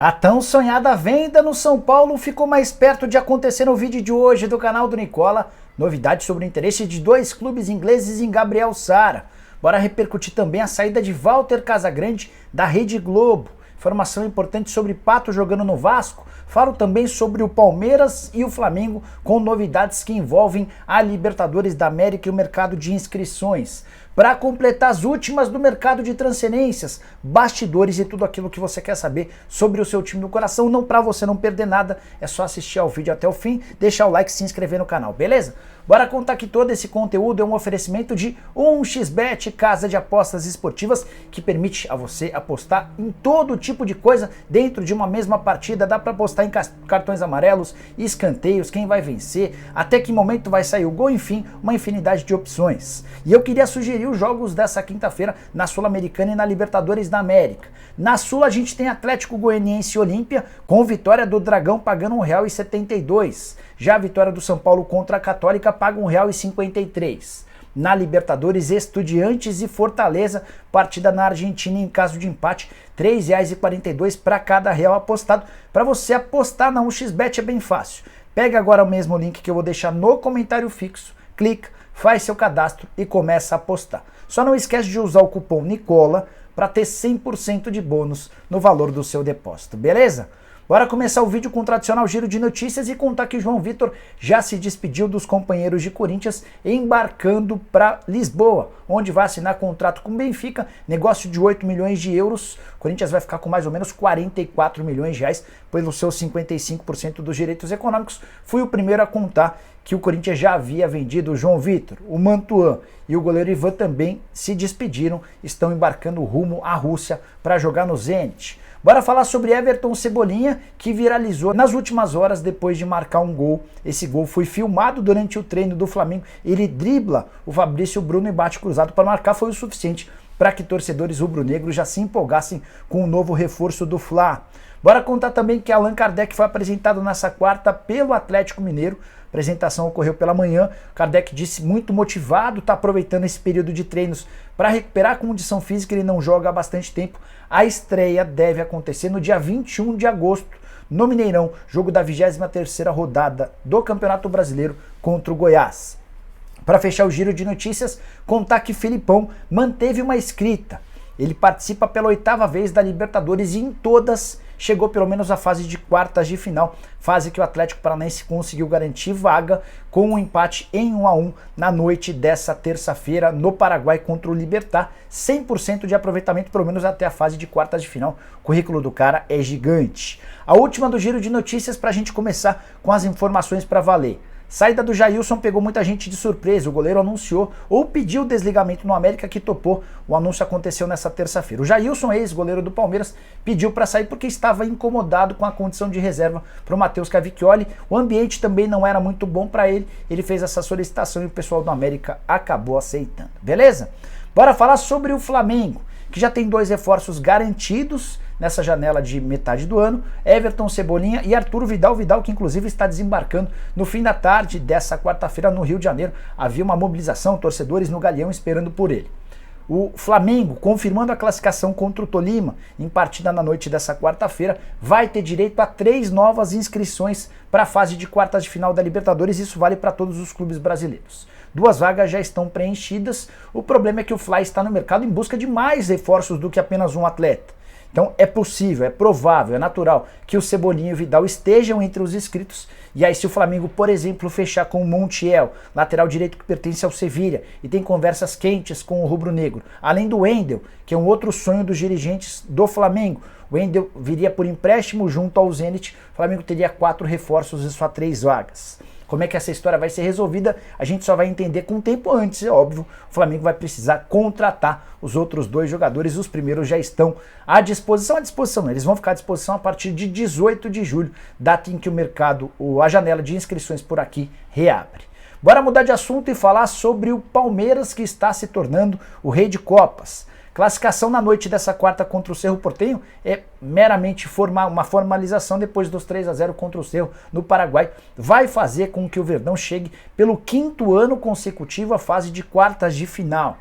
A tão sonhada venda no São Paulo ficou mais perto de acontecer no vídeo de hoje do canal do Nicola. Novidade sobre o interesse de dois clubes ingleses em Gabriel Sara. Bora repercutir também a saída de Walter Casagrande da Rede Globo. Informação importante sobre Pato jogando no Vasco. Falo também sobre o Palmeiras e o Flamengo com novidades que envolvem a Libertadores da América e o mercado de inscrições. Para completar as últimas do mercado de transferências, bastidores e tudo aquilo que você quer saber sobre o seu time do coração, não para você não perder nada, é só assistir ao vídeo até o fim, deixar o like e se inscrever no canal, beleza? Bora contar que todo esse conteúdo é um oferecimento de 1xBet, casa de apostas esportivas, que permite a você apostar em todo tipo de coisa dentro de uma mesma partida. Dá para apostar em cartões amarelos, escanteios, quem vai vencer, até que momento vai sair o gol, enfim, uma infinidade de opções. E eu queria sugerir os jogos dessa quinta-feira na Sul-Americana e na Libertadores da América. Na Sul a gente tem Atlético Goianiense e Olímpia, com vitória do Dragão pagando R$1,72. Já a vitória do São Paulo contra a Católica paga R$1,53. Na Libertadores, Estudiantes e Fortaleza, partida na Argentina em caso de empate, R$3,42 para cada real apostado. Para você apostar na 1xBet é bem fácil. Pega agora o mesmo link que eu vou deixar no comentário fixo, clica, faz seu cadastro e começa a apostar. Só não esquece de usar o cupom Nicola para ter 100% de bônus no valor do seu depósito, beleza? Bora começar o vídeo com o tradicional giro de notícias e contar que João Vitor já se despediu dos companheiros de Corinthians, embarcando para Lisboa, onde vai assinar contrato com o Benfica, negócio de 8 milhões de euros. O Corinthians vai ficar com mais ou menos 44 milhões de reais pelos seus 55% dos direitos econômicos. Fui o primeiro a contar que o Corinthians já havia vendido o João Vitor, o Mantuan e o goleiro Ivan também se despediram, estão embarcando rumo à Rússia para jogar no Zenit. Bora falar sobre Everton Cebolinha, que viralizou nas últimas horas depois de marcar um gol. Esse gol foi filmado durante o treino do Flamengo. Ele dribla o Fabrício Bruno e bate cruzado para marcar. Foi o suficiente para que torcedores rubro-negros já se empolgassem com o novo reforço do Fla. Bora contar também que Allan Kardec foi apresentado nessa quarta pelo Atlético Mineiro. A apresentação ocorreu pela manhã. Kardec disse muito motivado, está aproveitando esse período de treinos para recuperar a condição física. Ele não joga há bastante tempo. A estreia deve acontecer no dia 21 de agosto, no Mineirão, jogo da 23ª rodada do Campeonato Brasileiro contra o Goiás. Para fechar o giro de notícias, contar que Felipão manteve uma escrita. Ele participa pela 8ª vez da Libertadores e em todas chegou pelo menos à fase de quartas de final, fase que o Atlético Paranaense conseguiu garantir vaga com um empate em 1-1 na noite dessa terça-feira no Paraguai contra o Libertad. 100% de aproveitamento pelo menos até a fase de quartas de final. O currículo do cara é gigante. A última do giro de notícias para a gente começar com as informações para valer. Saída do Jailson pegou muita gente de surpresa. O goleiro anunciou ou pediu desligamento no América, que topou. O anúncio aconteceu nessa terça-feira. O Jailson, ex-goleiro do Palmeiras, pediu para sair porque estava incomodado com a condição de reserva para o Matheus Cavicchioli. O ambiente também não era muito bom para ele. Ele fez essa solicitação e o pessoal do América acabou aceitando. Beleza? Bora falar sobre o Flamengo, que já tem 2 reforços garantidos nessa janela de metade do ano, Everton Cebolinha e Arturo Vidal. Vidal que inclusive está desembarcando no fim da tarde dessa quarta-feira no Rio de Janeiro. Havia uma mobilização, torcedores no Galeão esperando por ele. O Flamengo, confirmando a classificação contra o Tolima, em partida na noite dessa quarta-feira, vai ter direito a 3 novas inscrições para a fase de quartas de final da Libertadores. Isso vale para todos os clubes brasileiros. 2 vagas já estão preenchidas. O problema é que o Fla está no mercado em busca de mais reforços do que apenas um atleta. Então é possível, é provável, é natural que o Cebolinha e o Vidal estejam entre os inscritos. E aí se o Flamengo, por exemplo, fechar com o Montiel, lateral direito que pertence ao Sevilha, e tem conversas quentes com o rubro-negro, além do Wendel, que é um outro sonho dos dirigentes do Flamengo. O Wendel viria por empréstimo junto ao Zenit. O Flamengo teria 4 reforços e só 3 vagas. Como é que essa história vai ser resolvida, a gente só vai entender com o tempo antes, é óbvio. O Flamengo vai precisar contratar os outros 2 jogadores, os primeiros já estão à disposição, não, eles vão ficar à disposição a partir de 18 de julho, data em que o mercado, a janela de inscrições por aqui reabre. Bora mudar de assunto e falar sobre o Palmeiras, que está se tornando o rei de Copas. Classificação na noite dessa quarta contra o Cerro Porteño é meramente uma formalização depois dos 3-0 contra o Cerro no Paraguai. Vai fazer com que o Verdão chegue pelo 5º ano consecutivo à fase de quartas de final,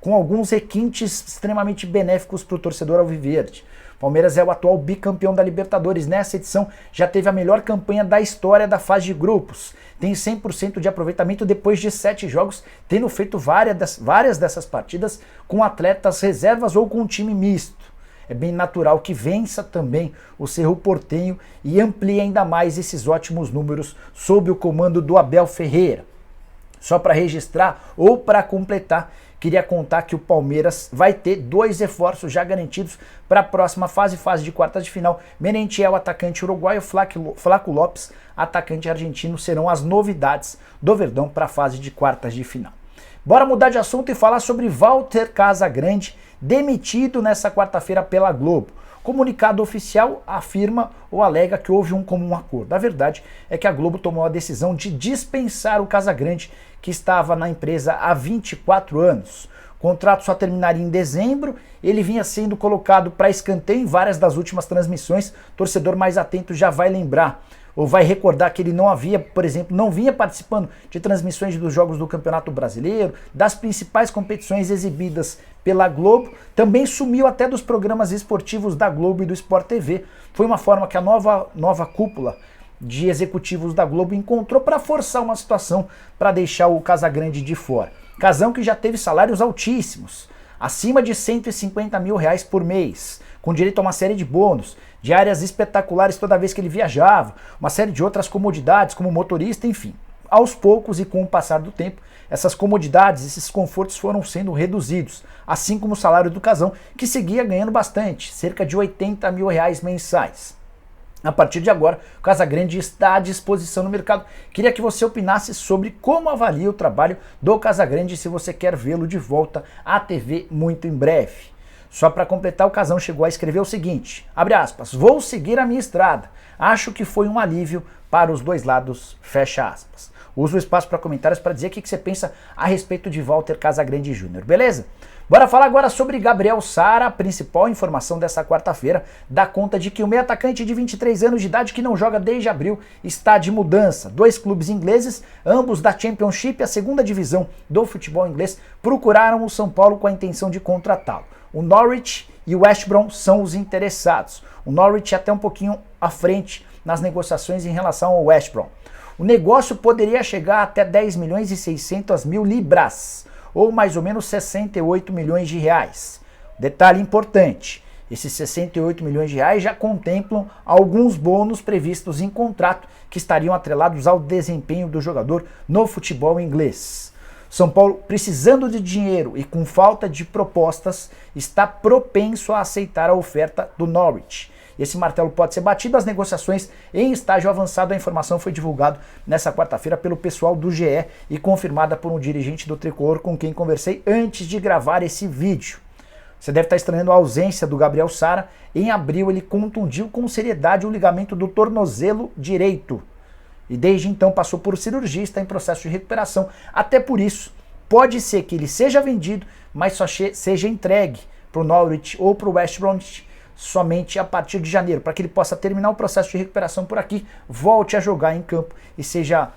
com alguns requintes extremamente benéficos para o torcedor alviverde. Palmeiras é o atual bicampeão da Libertadores. Nessa edição já teve a melhor campanha da história da fase de grupos. Tem 100% de aproveitamento depois de 7 jogos, tendo feito várias dessas partidas com atletas reservas ou com um time misto. É bem natural que vença também o Cerro Porteño e amplie ainda mais esses ótimos números sob o comando do Abel Ferreira. Só para registrar ou para completar, queria contar que o Palmeiras vai ter 2 reforços já garantidos para a próxima fase de quartas de final. Merentiel, atacante uruguaio, Flaco Lopes, atacante argentino, serão as novidades do Verdão para a fase de quartas de final. Bora mudar de assunto e falar sobre Walter Casagrande, demitido nessa quarta-feira pela Globo. Comunicado oficial afirma ou alega que houve um comum acordo. A verdade é que a Globo tomou a decisão de dispensar o Casagrande, que estava na empresa há 24 anos. O contrato só terminaria em dezembro, ele vinha sendo colocado para escanteio em várias das últimas transmissões. O torcedor mais atento já vai lembrar ou vai recordar que ele não havia, por exemplo, não vinha participando de transmissões dos jogos do Campeonato Brasileiro, das principais competições exibidas pela Globo, também sumiu até dos programas esportivos da Globo e do Sport TV. Foi uma forma que a nova cúpula de executivos da Globo encontrou para forçar uma situação para deixar o Casagrande de fora. Casão que já teve salários altíssimos, acima de R$150 mil por mês, com direito a uma série de bônus, diárias espetaculares toda vez que ele viajava, uma série de outras comodidades como motorista, enfim. Aos poucos e com o passar do tempo, essas comodidades, esses confortos foram sendo reduzidos, assim como o salário do Casão, que seguia ganhando bastante, cerca de R$80 mil mensais. A partir de agora, o Casagrande está à disposição no mercado. Queria que você opinasse sobre como avalia o trabalho do Casagrande e se você quer vê-lo de volta à TV muito em breve. Só para completar, o Casão chegou a escrever o seguinte, abre aspas, vou seguir a minha estrada. Acho que foi um alívio para os dois lados, fecha aspas. Uso o espaço para comentários para dizer o que você pensa a respeito de Walter Casagrande Júnior, beleza? Bora falar agora sobre Gabriel Sara. A principal informação dessa quarta-feira dá conta de que o meio atacante de 23 anos de idade que não joga desde abril está de mudança. 2 clubes ingleses, ambos da Championship, a segunda divisão do futebol inglês, procuraram o São Paulo com a intenção de contratá-lo. O Norwich e o West Brom são os interessados. O Norwich até um pouquinho à frente nas negociações em relação ao West Brom. O negócio poderia chegar até 10 milhões e 600 mil libras, ou mais ou menos 68 milhões de reais. Detalhe importante, esses 68 milhões de reais já contemplam alguns bônus previstos em contrato que estariam atrelados ao desempenho do jogador no futebol inglês. São Paulo, precisando de dinheiro e com falta de propostas, está propenso a aceitar a oferta do Norwich. Esse martelo pode ser batido, as negociações em estágio avançado. A informação foi divulgada nessa quarta-feira pelo pessoal do GE e confirmada por um dirigente do Tricolor com quem conversei antes de gravar esse vídeo. Você deve estar estranhando a ausência do Gabriel Sara. Em abril ele contundiu com seriedade o ligamento do tornozelo direito e desde então passou por cirurgia, está em processo de recuperação. Até por isso, pode ser que ele seja vendido, mas só seja entregue para o Norwich ou para o West Brom somente a partir de janeiro, para que ele possa terminar o processo de recuperação por aqui, volte a jogar em campo e seja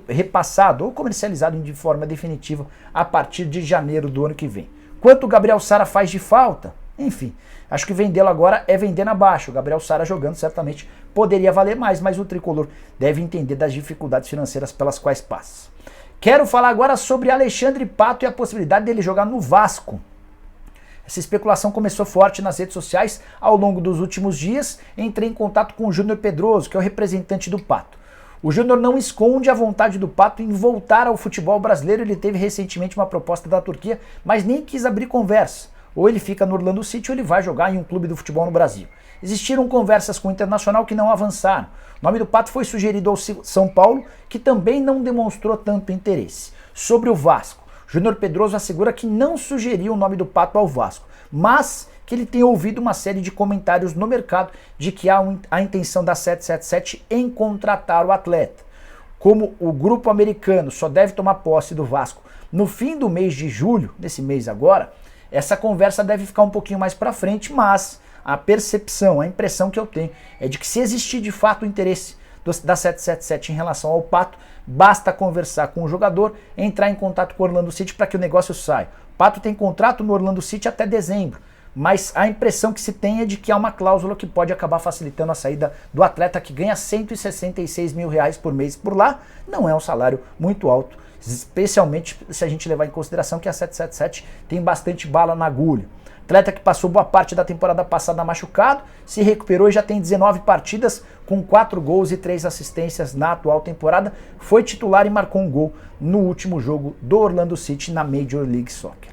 repassado ou comercializado de forma definitiva a partir de janeiro do ano que vem. Quanto o Gabriel Sara faz de falta? Enfim, acho que vendê-lo agora é vender na baixa. O Gabriel Sara jogando certamente poderia valer mais, mas o Tricolor deve entender das dificuldades financeiras pelas quais passa. Quero falar agora sobre Alexandre Pato e a possibilidade dele jogar no Vasco. Essa especulação começou forte nas redes sociais ao longo dos últimos dias. Entrei em contato com o Júnior Pedroso, que é o representante do Pato. O Júnior não esconde a vontade do Pato em voltar ao futebol brasileiro. Ele teve recentemente uma proposta da Turquia, mas nem quis abrir conversa. Ou ele fica no Orlando City ou ele vai jogar em um clube do futebol no Brasil. Existiram conversas com o Internacional que não avançaram. O nome do Pato foi sugerido ao São Paulo, que também não demonstrou tanto interesse. Sobre o Vasco, Júnior Pedroso assegura que não sugeriu o nome do Pato ao Vasco, mas que ele tem ouvido uma série de comentários no mercado de que há a intenção da 777 em contratar o atleta. Como o grupo americano só deve tomar posse do Vasco no fim do mês de julho, nesse mês agora, essa conversa deve ficar um pouquinho mais para frente, mas a percepção, a impressão que eu tenho é de que se existir de fato o interesse da 777 em relação ao Pato, basta conversar com o jogador, entrar em contato com o Orlando City para que o negócio saia. O Pato tem contrato no Orlando City até dezembro, mas a impressão que se tem é de que há uma cláusula que pode acabar facilitando a saída do atleta, que ganha R$166 mil por mês por lá. Não é um salário muito alto, especialmente se a gente levar em consideração que a 777 tem bastante bala na agulha. Atleta que passou boa parte da temporada passada machucado, se recuperou e já tem 19 partidas com 4 gols e 3 assistências na atual temporada. Foi titular e marcou um gol no último jogo do Orlando City na Major League Soccer.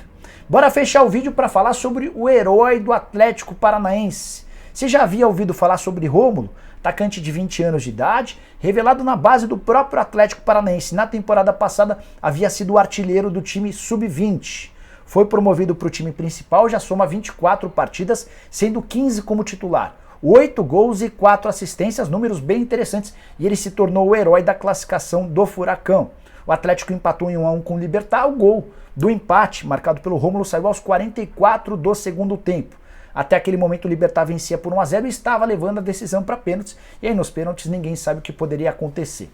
Bora fechar o vídeo para falar sobre o herói do Atlético Paranaense. Você já havia ouvido falar sobre Rômulo, atacante de 20 anos de idade, revelado na base do próprio Atlético Paranaense. Na temporada passada havia sido o artilheiro do time sub-20. Foi promovido para o time principal, já soma 24 partidas, sendo 15 como titular. 8 gols e 4 assistências, números bem interessantes, e ele se tornou o herói da classificação do Furacão. O Atlético empatou em 1-1 com o Libertad. O gol do empate, marcado pelo Rômulo, saiu aos 44 do segundo tempo. Até aquele momento o Libertad vencia por 1-0 e estava levando a decisão para pênaltis, e aí nos pênaltis ninguém sabe o que poderia acontecer.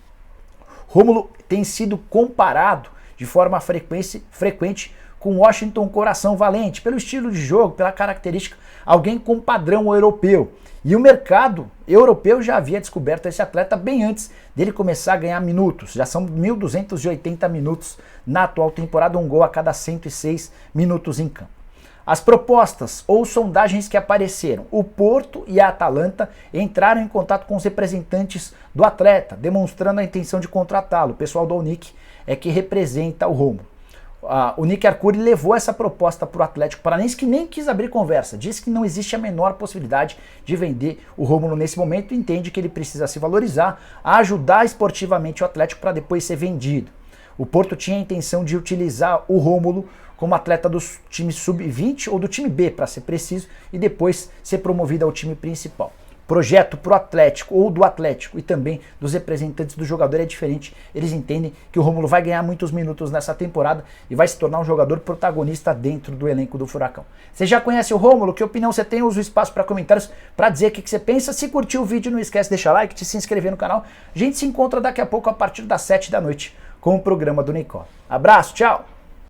Rômulo tem sido comparado de forma frequente com Washington Coração Valente, pelo estilo de jogo, pela característica, alguém com padrão europeu. E o mercado europeu já havia descoberto esse atleta bem antes dele começar a ganhar minutos. Já são 1.280 minutos na atual temporada, um gol a cada 106 minutos em campo. As propostas ou sondagens que apareceram, o Porto e a Atalanta entraram em contato com os representantes do atleta, demonstrando a intenção de contratá-lo. O pessoal do Unic é que representa o Rômulo. O Nick Arcuri levou essa proposta para o Atlético Paranaense, que nem quis abrir conversa, disse que não existe a menor possibilidade de vender o Rômulo nesse momento, entende que ele precisa se valorizar, ajudar esportivamente o Atlético para depois ser vendido. O Porto tinha a intenção de utilizar o Rômulo como atleta do time sub-20 ou do time B, para ser preciso, e depois ser promovido ao time principal. Projeto para o Atlético ou do Atlético e também dos representantes do jogador é diferente. Eles entendem que o Rômulo vai ganhar muitos minutos nessa temporada e vai se tornar um jogador protagonista dentro do elenco do Furacão. Você já conhece o Rômulo? Que opinião você tem? Usa o espaço para comentários para dizer o que você pensa. Se curtiu o vídeo, não esquece de deixar like, de se inscrever no canal. A gente se encontra daqui a pouco a partir das 7 da noite com o programa do Nicola. Abraço, tchau!